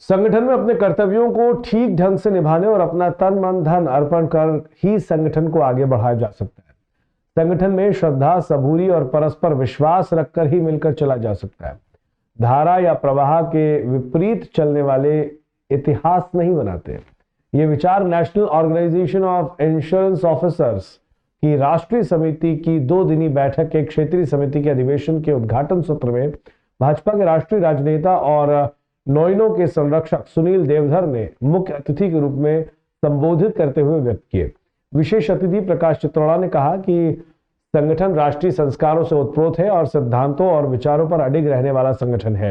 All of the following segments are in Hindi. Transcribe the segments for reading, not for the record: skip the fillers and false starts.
संगठन में अपने कर्तव्यों को ठीक ढंग से निभाने और अपना तन मन धन अर्पण कर ही संगठन को आगे बढ़ाया जा सकता है। संगठन में श्रद्धा, सबूरी और परस्पर विश्वास रखकर ही मिलकर चला जा सकता है। धारा या प्रवाह के विपरीत चलने वाले इतिहास नहीं बनाते। ये विचार national organisation of insurance officers की राष्ट्रीय समिति की 2 दिनी बैठक के क्षेत्रीय समिति के अधिवेशन के उद्घाटन सत्र में भाजपा के राष्ट्रीय राजनेता और नॉइनो के संरक्षक सुनील देवधर ने मुख्य अतिथि के रूप में संबोधित करते हुए व्यक्त किए। विशेष अतिथि प्रकाश चित्रोड़ा ने कहा कि संगठन राष्ट्रीय संस्कारों से उत्प्रोत है और सिद्धांतों और विचारों पर अडिग रहने वाला संगठन है।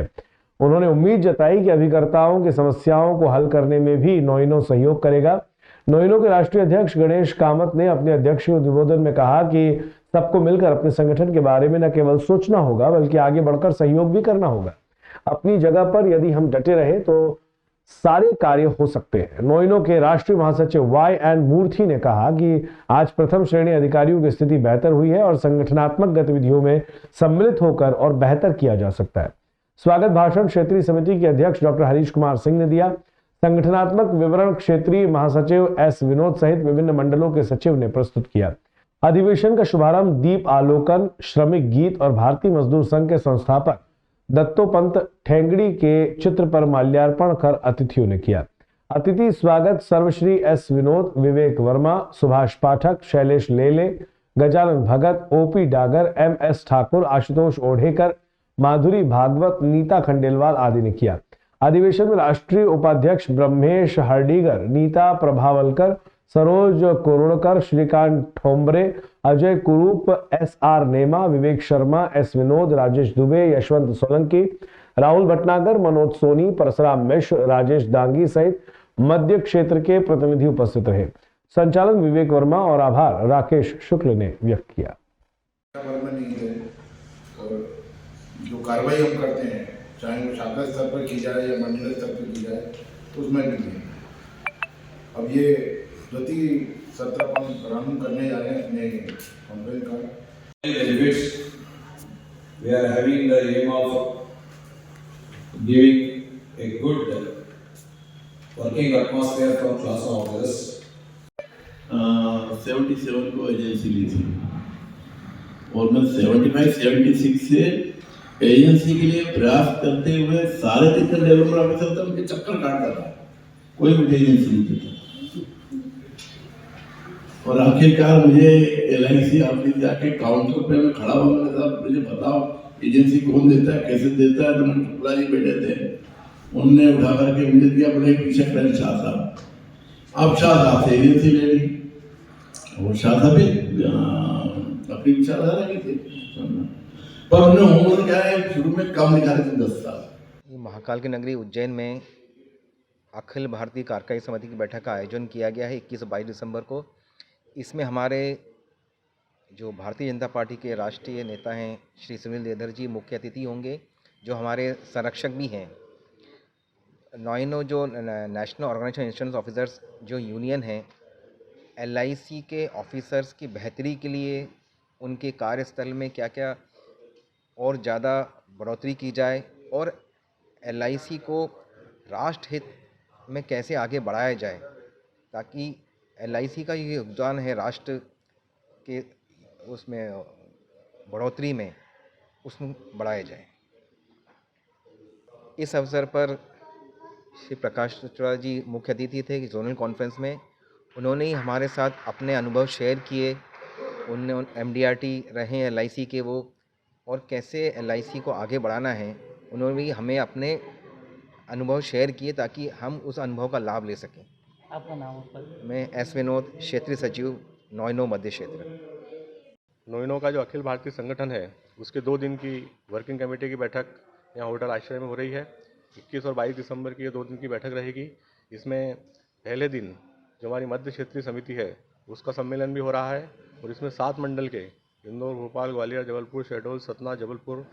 उन्होंने उम्मीद जताई कि अभिकर्ताओं की समस्याओं को हल करने में भी नॉइनो सहयोग करेगा। नॉइनो के राष्ट्रीय अध्यक्ष गणेश कामत ने अपने अध्यक्षीय उद्बोधन में कहा कि सबको मिलकर अपने संगठन के बारे में न केवल सोचना होगा बल्कि आगे बढ़कर सहयोग भी करना होगा। अपनी जगह पर यदि हम डटे रहे तो सारे कार्य हो सकते हैं। नॉइनो के राष्ट्रीय महासचिव वाई एन मूर्ति ने कहा कि आज प्रथम श्रेणी अधिकारियों की स्थिति बेहतर हुई है और संगठनात्मक गतिविधियों में सम्मिलित होकर और बेहतर किया जा सकता है। स्वागत भाषण क्षेत्रीय समिति के अध्यक्ष डॉक्टर हरीश कुमार सिंह ने दिया। संगठनात्मक विवरण क्षेत्रीय महासचिव एस विनोद सहित विभिन्न मंडलों के सचिव ने प्रस्तुत किया। अधिवेशन का शुभारंभ दीप आलोकन, श्रमिक गीत और भारतीय मजदूर संघ के संस्थापक दत्तोपंत ठेंगड़ी के चित्र पर माल्यार्पण कर अतिथियों ने किया। अतिथि स्वागत सर्वश्री S Vinod, Vivek Verma, Subhash Pathak, Shailesh Lele, Gajanan Bhagat, OP Dagar, M S Thakur, Ashutosh Odhekar, Madhuri Bhagwat, Neeta Khandelwal आदि ने किया। अधिवेशन में राष्ट्रीय उपाध्यक्ष ब्रह्मेश हरडीगर, नीता प्रभावलकर, सरोज कुरुणकर, श्रीकांत ठोंबरे, अजय कुरूप, एस आर नेमा, विवेक शर्मा, एस विनोद, राजेश दुबे, यशवंत सोलंकी, राहुल भटनागर, मनोज सोनी, परशुराम मिश्र, राजेश दांगी सहित मध्य क्षेत्र के प्रतिनिधि उपस्थित रहे। संचालन विवेक वर्मा और आभार राकेश शुक्ल ने व्यक्त किया। जो कार्रवाई हम करते हैं, चाहे वो शाखा स्तर पर की जाए या मंडल स्तर पर की जाए, तो उसमें भी नहीं। अब ये प्रति सत्र अपन प्रारंभ करने जा रहे हैं अपने कंपनी का। We are having the aim of giving a good working atmosphere for class of officers. 77 को एजेंसी ली थी और मैं 75-76 से एजेंसी के लिए प्रयास करते हुए सारे टेक्निकल डेवलपमेंट ऑफिसर तक मुझे चक्कर काटता था, कोई मुझे एजेंसी नहीं देता। और आखिरकार मुझे LIC ऑफिस जाके काउंटर पे मैं खड़ा हुआ, मैंने कहा मुझे बताओ एजेंसी कौन देता है, कैसे देता है। तो मैंने टुकड़ा जी बैठे थे, उनने उठा करके मुझे दिया, बोले पीछे खड़े शाह साहब। अब शाह साहब से एजेंसी ले ली और शाह साहब भी अपनी विचारधारा की थी, पर उन्हें उम्र क्या है, शुरू में कम निकाले थे 10 साल। महाकाल की नगरी उज्जैन में अखिल भारतीय कार्यकारी समिति की बैठक का आयोजन किया गया है 21 और 22 दिसंबर को। इसमें हमारे जो भारतीय जनता पार्टी के राष्ट्रीय नेता हैं श्री सुनील देवधर जी मुख्य अतिथि होंगे, जो हमारे संरक्षक भी हैं। नॉइनो जो नेशनल ऑर्गेनाइजेशन इंश्योरेंस ऑफिसर्स जो यूनियन है, LIC के ऑफिसर्स की बेहतरी के लिए उनके कार्यस्थल में क्या क्या और ज़्यादा बढ़ोतरी की जाए और LIC को राष्ट्र हित में कैसे आगे बढ़ाया जाए, ताकि LIC का ये योगदान है राष्ट्र के उसमें बढ़ोतरी में, उसमें बढ़ाया जाए। इस अवसर पर श्री प्रकाश चित्रोड़ा जी मुख्य अतिथि थे कि जोनल कॉन्फ्रेंस में उन्होंने ही हमारे साथ अपने अनुभव शेयर किए। उन्होंने MDRT रहे हैं LIC के वो, और कैसे LIC को आगे बढ़ाना है, उन्होंने भी हमें अपने अनुभव शेयर किए ताकि हम उस अनुभव का लाभ ले सकें। आपका नाम? मैं एस विनोद, क्षेत्रीय सचिव नॉइनो मध्य क्षेत्र। नॉइनो का जो अखिल भारतीय संगठन है, उसके 2 दिन की वर्किंग कमेटी की बैठक यहाँ होटल आश्रय में हो रही है। 21 और 22 दिसंबर की ये 2 दिन की बैठक रहेगी। इसमें पहले दिन जो हमारी मध्य क्षेत्रीय समिति है उसका सम्मेलन भी हो रहा है, और इसमें 7 मंडल के इंदौर, भोपाल, ग्वालियर, जबलपुर, शहडोल, सतना, जबलपुर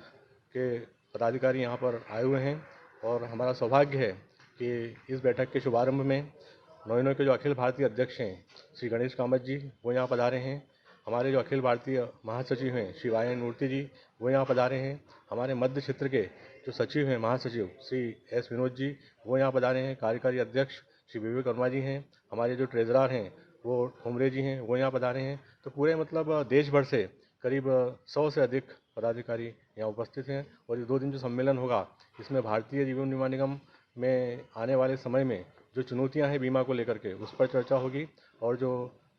के पदाधिकारी यहाँ पर आए हुए हैं। और हमारा सौभाग्य है कि इस बैठक के शुभारंभ में नॉइनो के जो अखिल भारतीय अध्यक्ष हैं श्री गणेश कामत जी, वो यहाँ पधारे हैं। हमारे जो अखिल भारतीय महासचिव हैं श्री वाई एन मूर्ति जी, वो यहाँ पधारे हैं। हमारे मध्य क्षेत्र के जो सचिव हैं, महासचिव श्री एस विनोद जी, वो यहाँ पधारे हैं। कार्यकारी अध्यक्ष श्री विवेक वर्मा जी हैं। हमारे जो ट्रेजरर हैं वो ठुमरे जी हैं, वो यहाँ पधारे हैं। तो पूरे मतलब देश भर से करीब 100 से अधिक पदाधिकारी यहाँ उपस्थित हैं। और ये 2 दिन जो सम्मेलन होगा, इसमें भारतीय जीवन बीमा निगम में आने वाले समय में जो चुनौतियाँ हैं बीमा को लेकर के, उस पर चर्चा होगी। और जो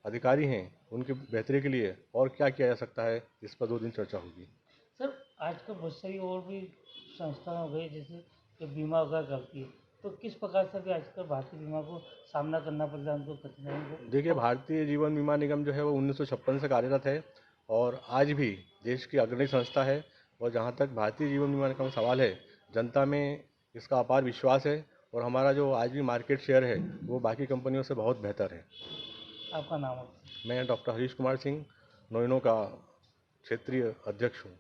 अधिकारी हैं उनकी बेहतरी के लिए और क्या किया जा सकता है, इस पर 2 दिन चर्चा होगी। सर, आजकल बहुत सारी और भी संस्थाएं हो गई जैसे कि बीमा वगैरह करती है, तो किस प्रकार से भी आजकल भारतीय बीमा को सामना करना पड़ता है उनको कठिनाइयों को? देखिए, भारतीय जीवन बीमा निगम जो है वो 1956 से कार्यरत है और आज भी देश की अग्रणी संस्था है। और जहाँ तक भारतीय जीवन बीमा निगम का सवाल है, जनता में इसका अपार विश्वास है और हमारा जो आज भी मार्केट शेयर है वो बाकी कंपनियों से बहुत बेहतर है। आपका नाम है? मैं डॉक्टर हरीश कुमार सिंह, नोइनो का क्षेत्रीय अध्यक्ष हूँ।